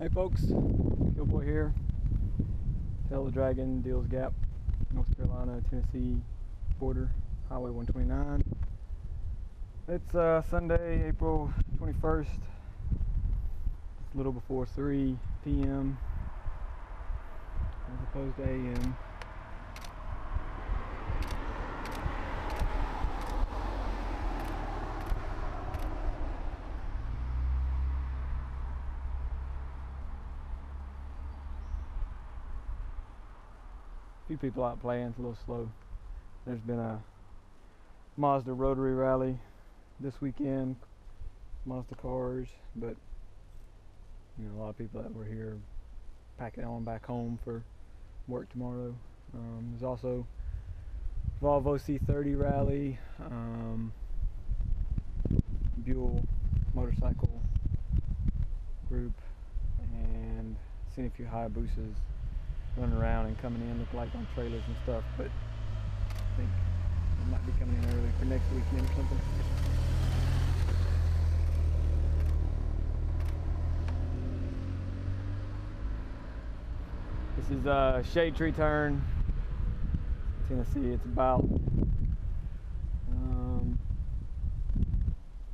Hey folks, Killboy here. Tail of the Dragon, Deals Gap, North Carolina, Tennessee border, Highway 129. It's Sunday, April 21st. It's a little before 3 p.m. as opposed to a.m. Few people out playing, it's a little slow. There's been a Mazda Rotary Rally this weekend, Mazda cars, but a lot of people that were here packing on back home for work tomorrow. There's also Volvo C30 Rally, Buell motorcycle group, and seen a few Hayabusas running around and coming in, look like on trailers and stuff, but I think they might be coming in early for next weekend or something. This is a shade tree turn, Tennessee. It's about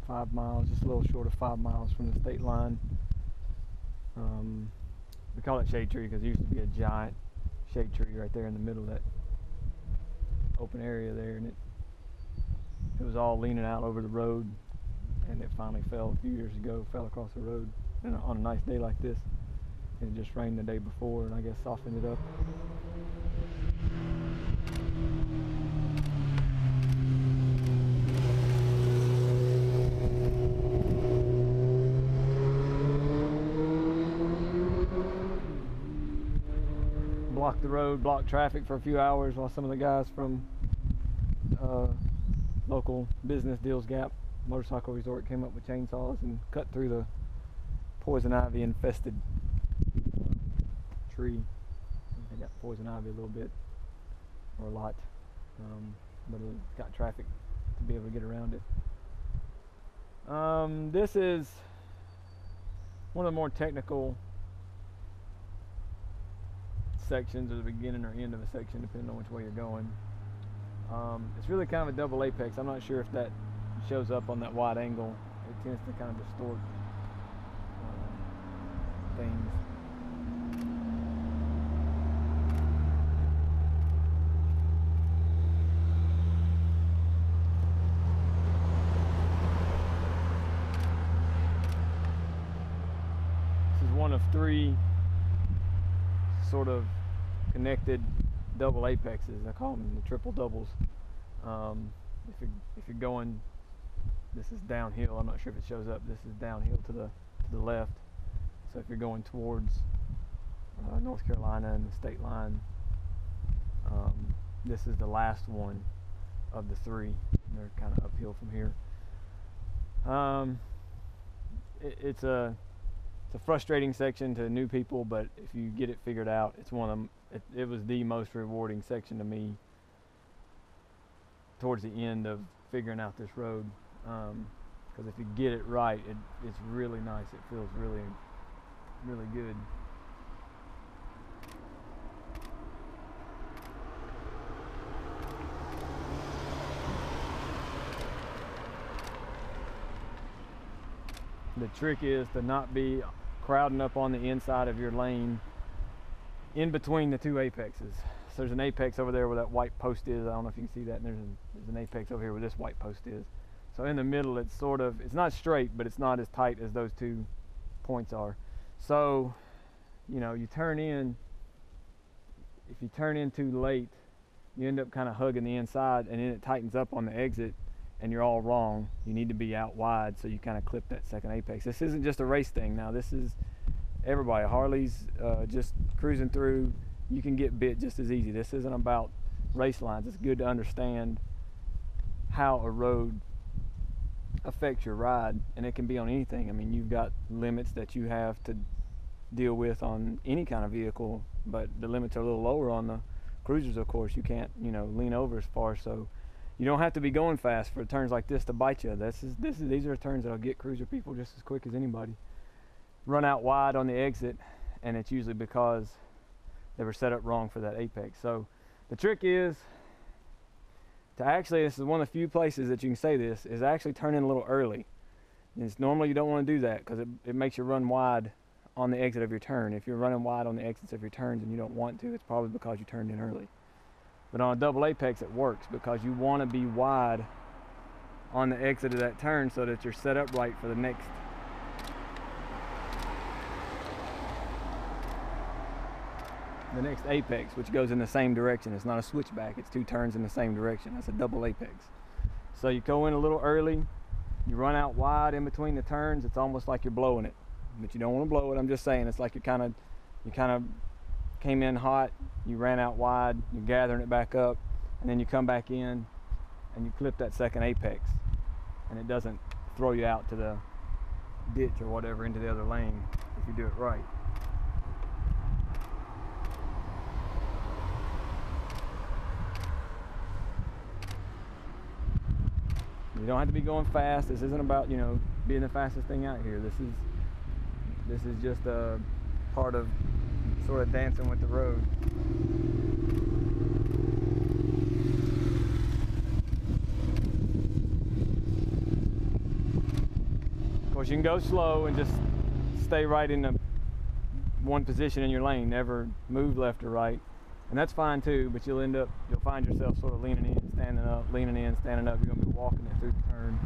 5 miles, just a little short of 5 miles from the state line. We call it shade tree because there used to be a giant shade tree right there in the middle of that open area there, and it was all leaning out over the road, and it finally fell a few years ago, fell across the road on a nice day like this. It just rained the day before and I guess softened it up. Blocked the road, blocked traffic for a few hours while some of the guys from local business Deals Gap Motorcycle Resort came up with chainsaws and cut through the poison ivy infested tree. They got poison ivy a little bit, or a lot, but it got traffic to be able to get around it. This is one of the more technical sections at the beginning or end of a section, depending on which way you're going. It's really kind of a double apex. I'm not sure if that shows up on that wide angle. It tends to kind of distort things. This is one of three sort of connected double apexes. I call them the triple doubles. If you're going, this is downhill. I'm not sure if it shows up. This is downhill to the left. So if you're going towards North Carolina and the state line, this is the last one of the three. They're kind of uphill from here. It's a frustrating section to new people, but if you get it figured out, it's one of them. It was the most rewarding section to me towards the end of figuring out this road, because if you get it right, it's really nice. It feels really, really good. The trick is to not be crowding up on the inside of your lane in between the two apexes. So there's an apex over there where that white post is. I don't know if you can see that. And there's an apex over here where this white post is. So in the middle, it's not straight, but it's not as tight as those two points are. So, you turn in. If you turn in too late, you end up kind of hugging the inside, and then it tightens up on the exit, and you're all wrong. You need to be out wide, so you kind of clip that second apex. This isn't just a race thing now. This is everybody. Harley's just cruising through. You can get bit just as easy. This isn't about race lines. It's good to understand how a road affects your ride, and it can be on anything. I mean, you've got limits that you have to deal with on any kind of vehicle, but the limits are a little lower on the cruisers. Of course, you can't lean over as far, so you don't have to be going fast for turns like this to bite you. These are turns that'll get cruiser people just as quick as anybody. run out wide on the exit, and it's usually because they were set up wrong for that apex. So the trick is to actually, this is one of the few places that you can say this, is actually turn in a little early. And it's normally you don't want to do that because it makes you run wide on the exit of your turn. If you're running wide on the exits of your turns and you don't want to, it's probably because you turned in early. But on a double apex it works because you want to be wide on the exit of that turn so that you're set up right for the next apex, which goes in the same direction. It's not a switchback, it's 2 turns in the same direction. That's a double apex. So you go in a little early, you run out wide in between the turns. It's almost like you're blowing it, but you don't want to blow it. I'm just saying, it's like you kind of came in hot, you ran out wide, you're gathering it back up, and then you come back in and you clip that second apex, and it doesn't throw you out to the ditch or whatever into the other lane if you do it right. You don't have to be going fast. This isn't about, you know, being the fastest thing out here. This is just a part of sort of dancing with the road. Of course, you can go slow and just stay right in the one position in your lane, never move left or right, and that's fine too. But you'll find yourself sort of leaning in, standing up, leaning in, standing up. You're going to be walking it through the turn.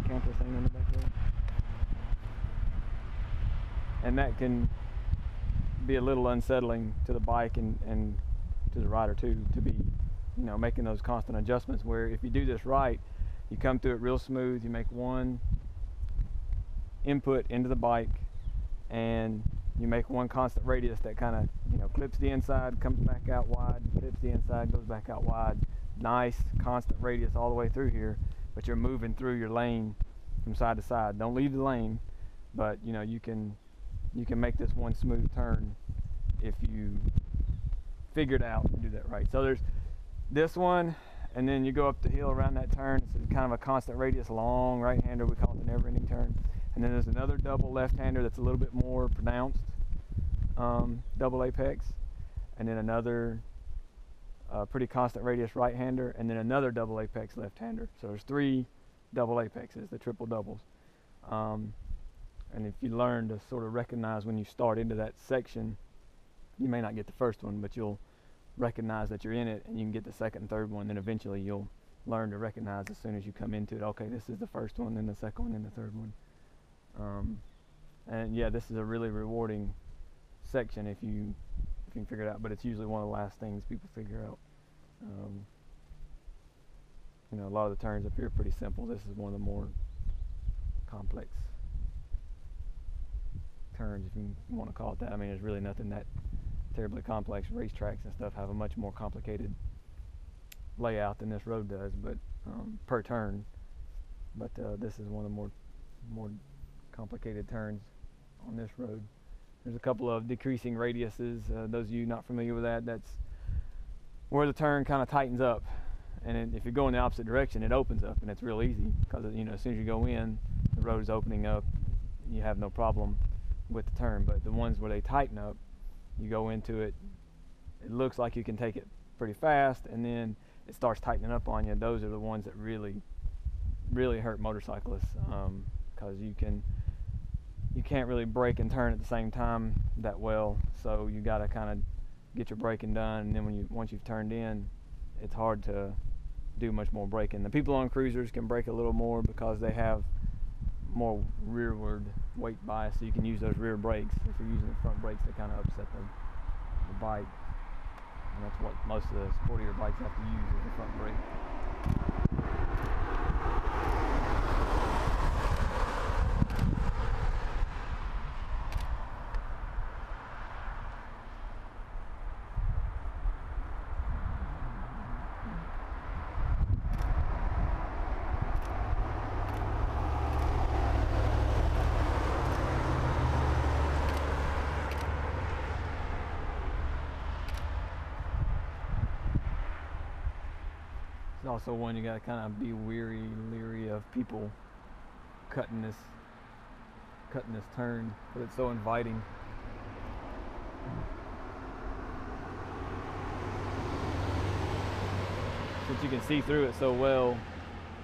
Camper thing on the back there, and that can be a little unsettling to the bike and to the rider too, to be, you know, making those constant adjustments, where if you do this right, you come through it real smooth. You make one input into the bike and you make one constant radius that kind of, you know, clips the inside, comes back out wide, clips the inside, goes back out wide. Nice constant radius all the way through here, but you're moving through your lane from side to side. Don't leave the lane, but you know, you can make this one smooth turn if you figure it out and do that right. So there's this one, and then you go up the hill around that turn. It's kind of a constant radius, long right-hander. We call it the never-ending turn. And then there's another double left-hander that's a little bit more pronounced, double apex, and then another pretty constant radius right-hander, and then another double apex left-hander. So there's 3 double apexes, the triple doubles. And if you learn to sort of recognize when you start into that section, you may not get the first one, but you'll recognize that you're in it, and you can get the second and third one. Then eventually you'll learn to recognize as soon as you come into it, okay, this is the first one, then the second one, then the third one. And yeah, this is a really rewarding section if you can figure it out, but it's usually one of the last things people figure out. You know, a lot of the turns up here are pretty simple. This is one of the more complex turns, if you want to call it that. I mean, there's really nothing that terribly complex. Racetracks and stuff have a much more complicated layout than this road does, but per turn. But this is one of the more complicated turns on this road. There's a couple of decreasing radiuses. Those of you not familiar with that, that's where the turn kind of tightens up, and if you go in the opposite direction, it opens up, and it's real easy because, you know, as soon as you go in, the road is opening up. You have no problem with the turn. But the ones where they tighten up, you go into it, it looks like you can take it pretty fast, and then it starts tightening up on you. Those are the ones that really hurt motorcyclists, because you can't really brake and turn at the same time that well. So you got to kind of get your braking done, and then once you've turned in, it's hard to do much more braking. The people on cruisers can brake a little more because they have more rearward weight bias, so you can use those rear brakes. If you're using the front brakes, they kind of upset the bike, and that's what most of the sportier bikes have to use, is the front brake. also one you gotta kind of be leery of people cutting this turn, but it's so inviting. Since you can see through it so well,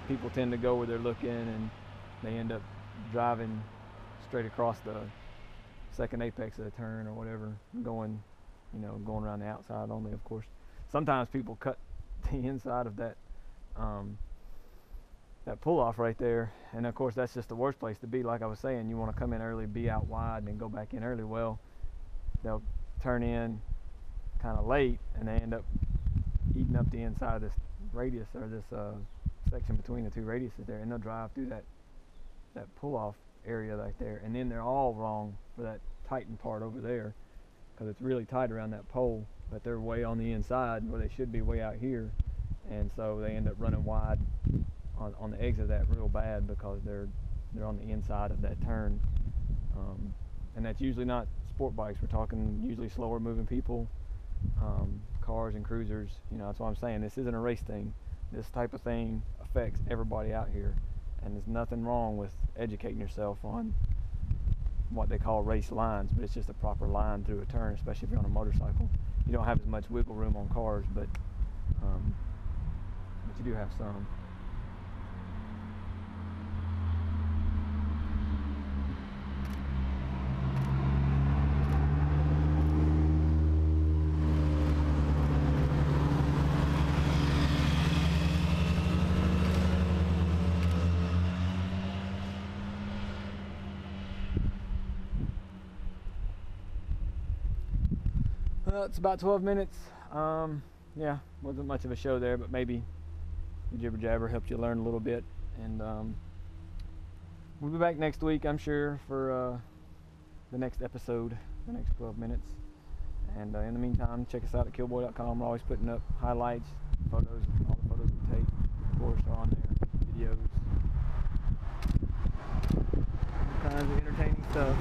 people tend to go where they're looking, and they end up driving straight across the second apex of the turn or whatever, going around the outside only, of course. Sometimes people cut the inside of that pull off right there, and of course that's just the worst place to be. Like I was saying, you want to come in early, be out wide, and then go back in early. Well, they'll turn in kind of late, and they end up eating up the inside of this radius, or this section between the two radiuses there, and they'll drive through that pull off area right there, and then they're all wrong for that tightened part over there, because it's really tight around that pole, but they're way on the inside where they should be way out here, and so they end up running wide on the exit of that real bad, because they're on the inside of that turn. And that's usually not sport bikes. We're talking usually slower moving people, cars and cruisers. That's what I'm saying. This isn't a race thing. This type of thing affects everybody out here, and there's nothing wrong with educating yourself on what they call race lines, but it's just a proper line through a turn, especially if you're on a motorcycle. You don't have as much wiggle room on cars, but you do have some. It's about 12 minutes. Yeah, wasn't much of a show there, but maybe the jibber jabber helped you learn a little bit. And we'll be back next week, I'm sure, for the next episode, the next 12 minutes. And in the meantime, check us out at killboy.com. We're always putting up highlights, photos, all the photos we take, of course, are on there, videos, all kinds of entertaining stuff.